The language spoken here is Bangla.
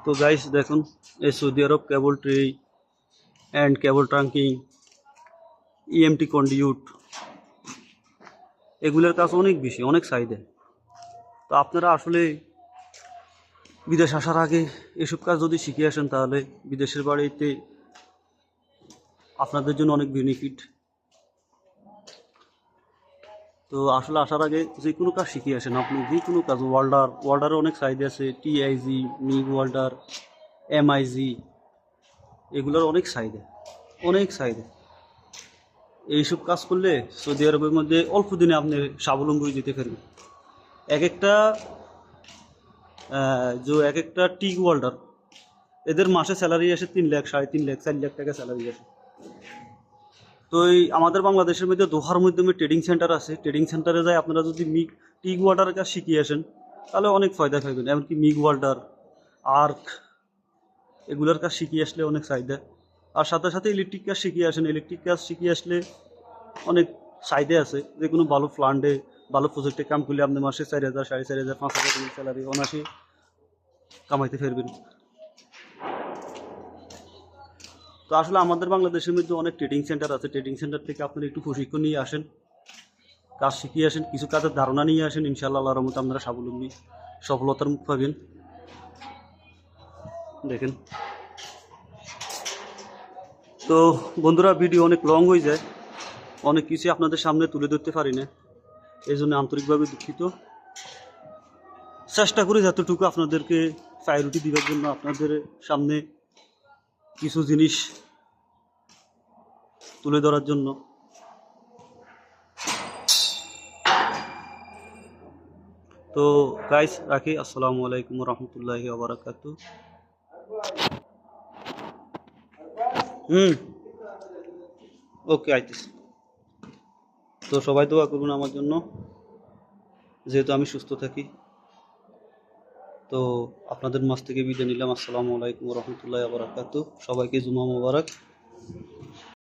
তো গাইস দেখুন, এই সৌদি আরব cable tray and cable trunking, EMT conduit, এগুলোর কাজ অনেক বেশি, অনেক চাহিদা। তো আপনারা আসলে বিদেশ আসার আগে এসব কাজ যদি শিখে আসেন তাহলে বিদেশের বাড়িতে আপনাদের জন্য অনেক বেনিফিট। তো আসলে আসার আগে যে কোনো কাজ শিখে আসেন, আপনি যে কোনো কাজ, ওয়াল্ডারও অনেক চাহিদা আছে, টিআইজি, মিগ ওয়াল্ডার, এমআইজি, এগুলোর অনেক চাহিদা, অনেক চাহিদা। এইসব কাজ করলে সৌদি আরবের মধ্যে অল্প দিনে আপনি স্বাবলম্বী হয়ে যেতে পারবেন। এক একটা এক একটা টিক ওয়াল্ডার, এদের মাসে স্যালারি আসে 3 লাখ, 3.5 লাখ, 4 লাখ টাকা স্যালারি আসে। তো এই আমাদের বাংলাদেশের মধ্যে দোহার মাধ্যমে ট্রেডিং সেন্টার আছে, ট্রেডিং সেন্টারে যায় আপনারা যদি টিক ওয়াল্ডারের কাজ শিখিয়ে আসেন তাহলে অনেক ফায়দা পাবেন। এমনকি মিগ ওয়াল্ডার, আর্ক, এগুলোর কাজ শিখিয়ে আসলে অনেক চাহিদা। আর সাথে সাথে ইলেকট্রিক কাজ শিখিয়ে আসেন, ইলেকট্রিক কাজ শিখিয়ে আসলে অনেক চাহিদা আছে। যে কোনো ভালো প্ল্যান্টে, ভালো প্রজেক্টে কাম করলে আপনি মাসে 4,000, 4,500, 5,000 স্যালারি অনায়াসে কামাইতে পারবেন। তো আসলে আমাদের বাংলাদেশের মধ্যে অনেক ট্রেডিং সেন্টার আছে, ট্রেডিং সেন্টার থেকে আপনারা একটু প্রশিক্ষণ নিয়ে আসেন, কাজ শিখিয়ে আসেন, কিছু কাজের ধারণা নিয়ে আসেন, ইনশাআল্লাহ আল্লাহর রহমতে আপনারা স্বাবলম্বী, সফলতার মুখ পাবেন। দেখেন, তো বন্ধুরা, ভিডিও অনেক লং হয়ে যায়, অনেক কিছু আপনাদের সামনে তুলে ধরতে পারি না, এই জন্য আন্তরিকভাবে দুঃখিত। চেষ্টা করি যতটুকু আপনাদেরকে প্রায়োরিটি দেওয়ার জন্য, আপনাদের সামনে কিছু জিনিস তুলে ধরার জন্য। তো গাইস রাখি, আসসালামু আলাইকুম রহমতুল্লাহি ওয়া বারাকাতুহু। ওকে, আইতেছি। তো সবাই দোয়া করুন আমার জন্য, যেহেতু আমি সুস্থ থাকি। তো আপনাদের মাঝ থেকে বিদায় নিলাম। আসসালামু আলাইকুম রহমতুল্লাহি ওয়া বারাকাতুহু। সবাইকে জুমা মোবারক।